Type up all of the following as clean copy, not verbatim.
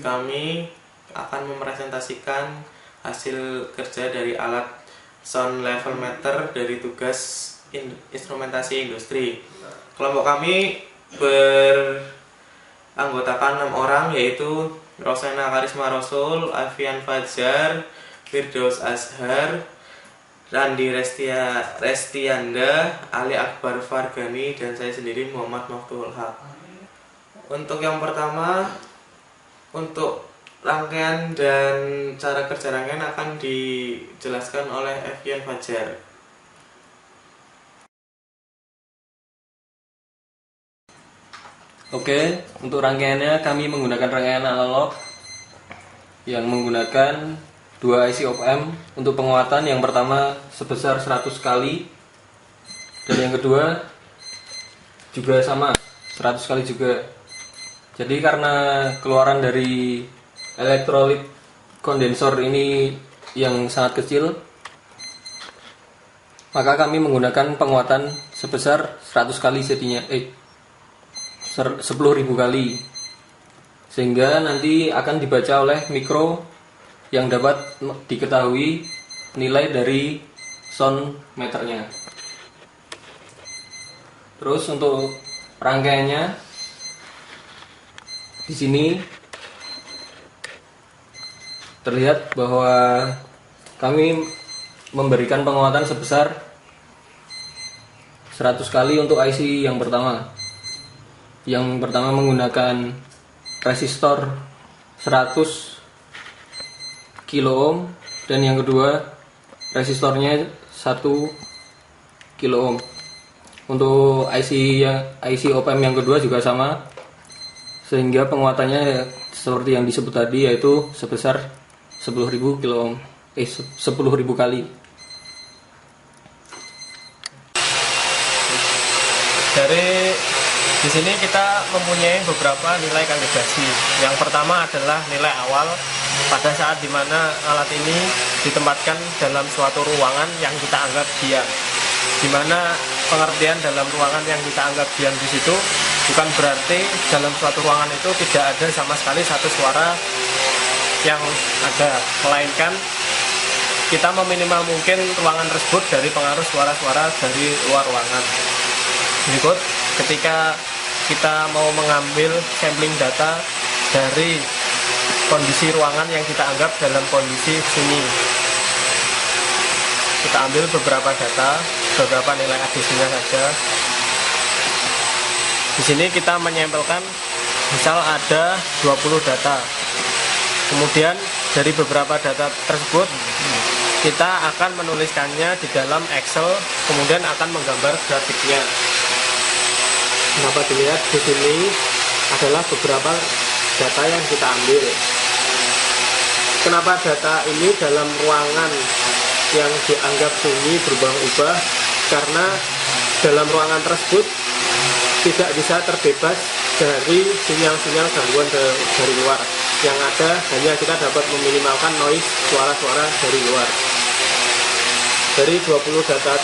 kami akan mempresentasikan hasil kerja dari alat sound level meter dari tugas instrumentasi industri. Kelompok kami beranggotakan 6 orang, yaitu Rosena Karisma Rasul, Alfian Fajar, Firdaus Azhar, Randi Restianda, Ali Akbar Fargani, dan saya sendiri Muhammad Maftuhul Haq. Untuk yang pertama, untuk rangkaian dan cara kerja rangkaian akan dijelaskan oleh Alfian Fajar. Oke, untuk rangkaiannya kami menggunakan rangkaian analog yang menggunakan 2 IC op-amp untuk penguatan. Yang pertama sebesar 100 kali dan yang kedua juga sama 100 kali juga. Jadi karena keluaran dari elektrolit kondensor ini yang sangat kecil, maka kami menggunakan penguatan sebesar 100 kali jadinya 10.000 kali, sehingga nanti akan dibaca oleh mikro yang dapat diketahui nilai dari sound meternya. Terus untuk rangkaiannya di sini terlihat bahwa kami memberikan penguatan sebesar 100 kali untuk IC yang pertama. Yang pertama menggunakan resistor 100 kilo ohm dan yang kedua resistornya 1 kilo ohm. Untuk IC op-amp yang kedua juga sama, sehingga penguatannya seperti yang disebut tadi, yaitu sebesar 10.000 kilo ohm, 10.000 kali. Di sini kita mempunyai beberapa nilai kalibrasi. Yang pertama adalah nilai awal pada saat dimana alat ini ditempatkan dalam suatu ruangan yang kita anggap diam. Dimana pengertian dalam ruangan yang kita anggap diam di situ bukan berarti dalam suatu ruangan itu tidak ada sama sekali satu suara yang ada, melainkan kita meminimal mungkin ruangan tersebut dari pengaruh suara-suara dari luar ruangan. Berikut, ketika kita mau mengambil sampling data dari kondisi ruangan yang kita anggap dalam kondisi sunyi, kita ambil beberapa data, beberapa nilai ADC-nya saja. Di sini kita menyampelkan, misal ada 20 data. Kemudian dari beberapa data tersebut kita akan menuliskannya di dalam Excel, kemudian akan menggambar grafiknya. Dapat dilihat di sini adalah beberapa data yang kita ambil. Kenapa data ini dalam ruangan yang dianggap sunyi berubah-ubah? Karena dalam ruangan tersebut tidak bisa terbebas dari sinyal-sinyal gangguan dari luar. Yang ada hanya kita dapat meminimalkan noise, suara-suara dari luar. Dari 20 data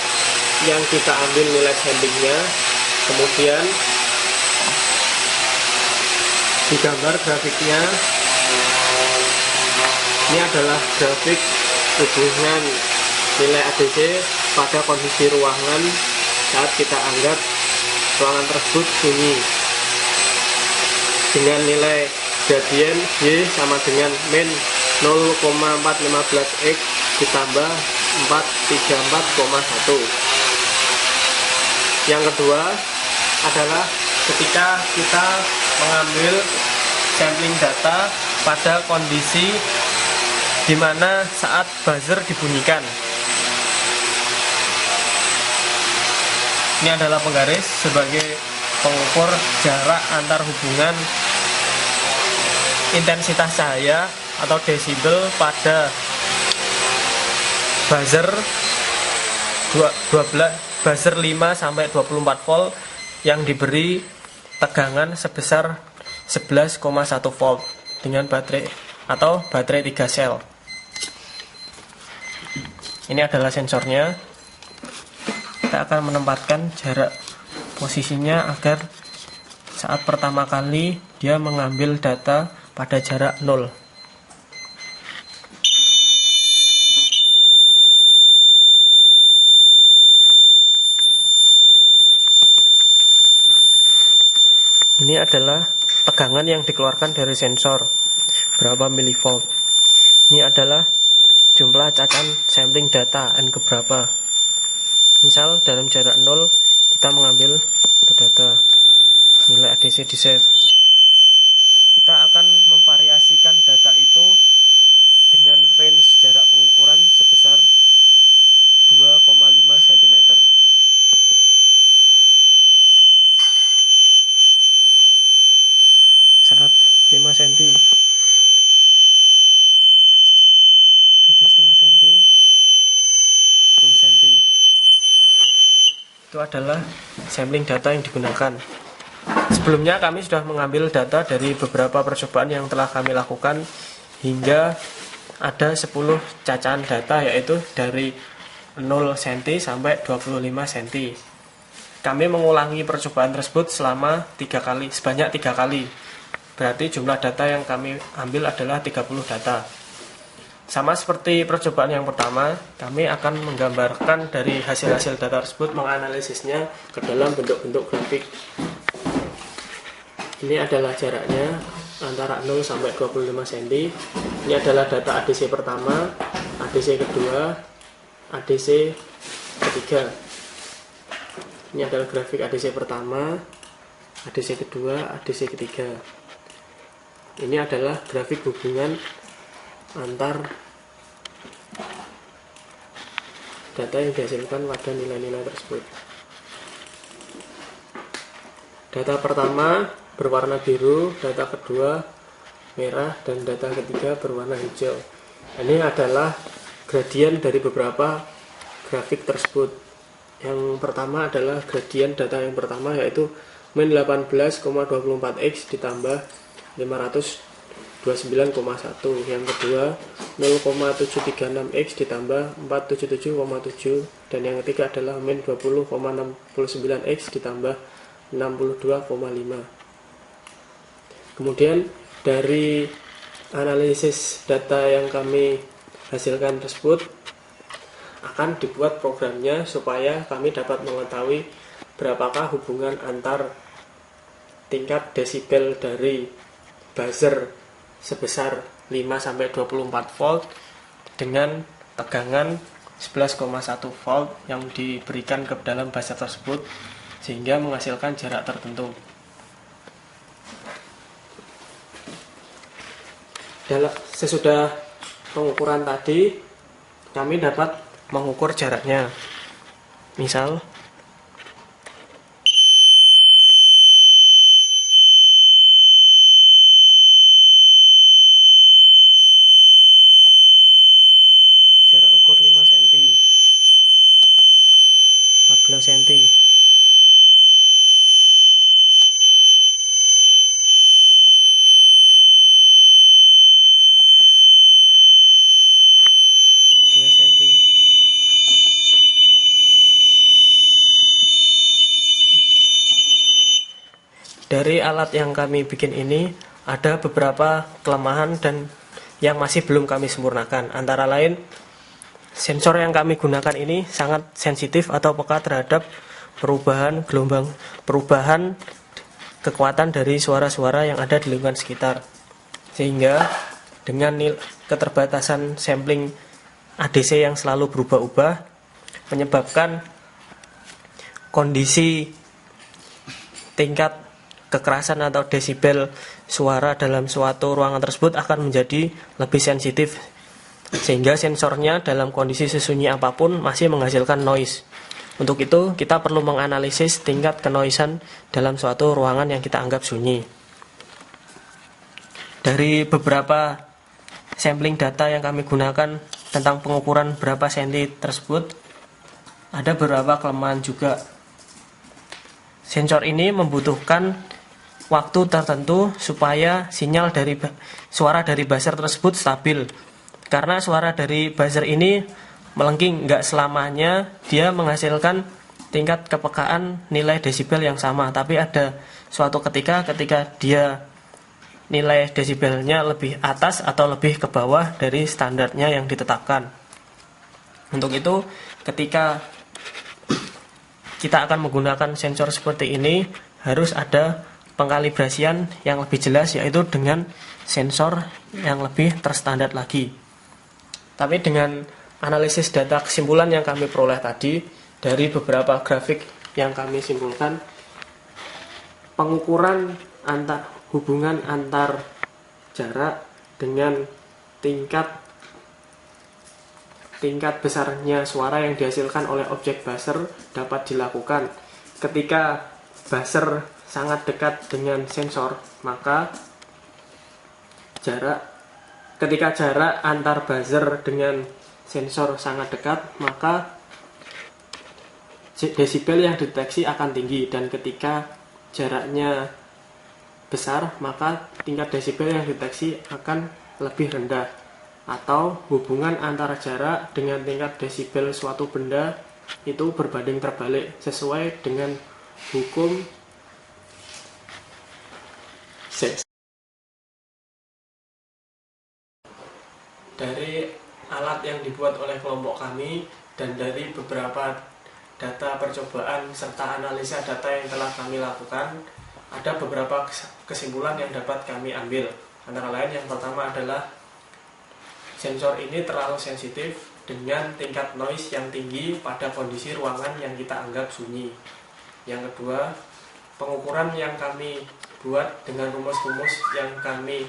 yang kita ambil nilai sampingnya, kemudian digambar grafiknya. Ini adalah grafik hubungan nilai ADC pada kondisi ruangan saat kita anggap ruangan tersebut sunyi, dengan nilai gradien Y sama dengan min 0,415 X ditambah 434,1. Yang kedua adalah ketika kita mengambil sampling data pada kondisi di mana saat buzzer dibunyikan. Ini adalah penggaris sebagai pengukur jarak antar hubungan intensitas cahaya atau desibel pada buzzer 5 sampai 24 volt yang diberi tegangan sebesar 11,1 volt dengan baterai atau baterai 3 sel. Ini adalah sensornya. Kita akan menempatkan jarak posisinya agar saat pertama kali dia mengambil data pada jarak 0. Ini adalah tegangan yang dikeluarkan dari sensor, berapa milivolt. Ini adalah jumlah cacan sampling data N keberapa. Misal dalam jarak 0 kita mengambil satu data, nilai ADC di save. Kita akan memvariasikan data itu dengan range jarak pengukuran sebesar 2,5 cm. Saat 5 cm, 7,5 cm, 10 cm. Itu adalah sampling data yang digunakan. Sebelumnya kami sudah mengambil data dari beberapa percobaan yang telah kami lakukan hingga ada 10 cacahan data, yaitu dari 0 cm sampai 25 cm. Kami mengulangi percobaan tersebut sebanyak 3 kali. Berarti jumlah data yang kami ambil adalah 30 data. Sama seperti percobaan yang pertama, kami akan menggambarkan dari hasil-hasil data tersebut, menganalisisnya ke dalam bentuk-bentuk grafik. Ini adalah jaraknya antara 0 sampai 25 cm. Ini adalah data ADC pertama, ADC kedua, ADC ketiga. Ini adalah grafik ADC pertama, ADC kedua, ADC ketiga. Ini adalah grafik hubungan antar data yang dihasilkan pada nilai-nilai tersebut. Data pertama berwarna biru, data kedua merah, dan data ketiga berwarna hijau. Ini adalah gradien dari beberapa grafik tersebut. Yang pertama adalah gradien data yang pertama, yaitu min 18,24x ditambah 529,1. Yang kedua 0,736x ditambah 477,7. Dan yang ketiga adalah min 20,69x ditambah 62,5. Kemudian dari analisis data yang kami hasilkan tersebut akan dibuat programnya supaya kami dapat mengetahui berapakah hubungan antar tingkat desibel dari buzzer sebesar 5-24 volt dengan tegangan 11,1 volt yang diberikan ke dalam buzzer tersebut, sehingga menghasilkan jarak tertentu. Sesudah pengukuran tadi, kami dapat mengukur jaraknya. Misal jarak ukur 5 cm, 14 cm, 2 cm. Dari alat yang kami bikin ini ada beberapa kelemahan dan yang masih belum kami sempurnakan. Antara lain, sensor yang kami gunakan ini sangat sensitif atau peka terhadap perubahan kekuatan dari suara-suara yang ada di lingkungan sekitar. Sehingga dengan keterbatasan sampling ADC yang selalu berubah-ubah menyebabkan kondisi tingkat kekerasan atau desibel suara dalam suatu ruangan tersebut akan menjadi lebih sensitif, sehingga sensornya dalam kondisi sesunyi apapun masih menghasilkan noise. Untuk itu kita perlu menganalisis tingkat kenoisan dalam suatu ruangan yang kita anggap sunyi. Dari beberapa sampling data yang kami gunakan tentang pengukuran berapa senti tersebut, ada beberapa kelemahan juga. Sensor ini membutuhkan waktu tertentu supaya sinyal dari suara dari buzzer tersebut stabil. Karena suara dari buzzer ini melengking, nggak selamanya dia menghasilkan tingkat kepekaan nilai desibel yang sama. Tapi ada suatu ketika dia nilai desibelnya lebih atas atau lebih ke bawah dari standarnya yang ditetapkan. Untuk itu, ketika kita akan menggunakan sensor seperti ini, harus ada pengkalibrasian yang lebih jelas, yaitu dengan sensor yang lebih terstandar lagi. Tapi dengan analisis data kesimpulan yang kami peroleh tadi, dari beberapa grafik yang kami simpulkan, pengukuran hubungan antar jarak dengan tingkat besarnya suara yang dihasilkan oleh objek buzzer dapat dilakukan. Ketika buzzer sangat dekat dengan sensor, maka ketika jarak antar buzzer dengan sensor sangat dekat, maka desibel yang dideteksi akan tinggi, dan ketika jaraknya besar, maka tingkat desibel yang dideteksi akan lebih rendah. Atau hubungan antara jarak dengan tingkat desibel suatu benda itu berbanding terbalik sesuai dengan hukum dari alat yang dibuat oleh kelompok kami dan dari beberapa data percobaan serta analisa data yang telah kami lakukan, ada beberapa kesimpulan yang dapat kami ambil. Antara lain, yang pertama adalah sensor ini terlalu sensitif dengan tingkat noise yang tinggi pada kondisi ruangan yang kita anggap sunyi. Yang kedua, pengukuran yang kami buat dengan rumus-rumus yang kami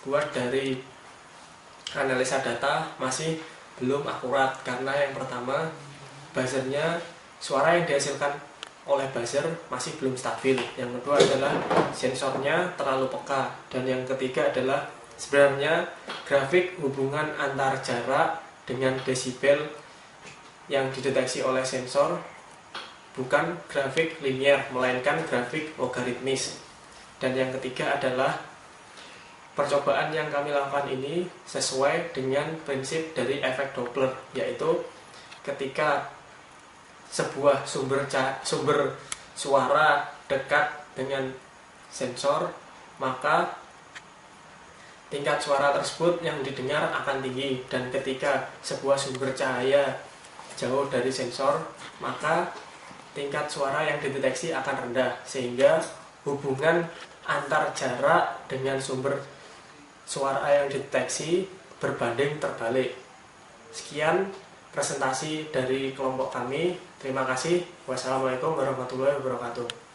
buat dari analisa data masih belum akurat, karena yang pertama, buzzernya, suara yang dihasilkan oleh buzzer masih belum stabil. Yang kedua adalah sensornya terlalu peka. Dan yang ketiga adalah sebenarnya grafik hubungan antar jarak dengan desibel yang dideteksi oleh sensor bukan grafik linear, melainkan grafik logaritmis. Dan yang ketiga adalah percobaan yang kami lakukan ini sesuai dengan prinsip dari efek Doppler, yaitu ketika sebuah sumber suara dekat dengan sensor, maka tingkat suara tersebut yang didengar akan tinggi. Dan ketika sebuah sumber cahaya jauh dari sensor, maka tingkat suara yang dideteksi akan rendah, sehingga hubungan antar jarak dengan sumber suara yang dideteksi berbanding terbalik. Sekian presentasi dari kelompok kami. Terima kasih. Wassalamualaikum warahmatullahi wabarakatuh.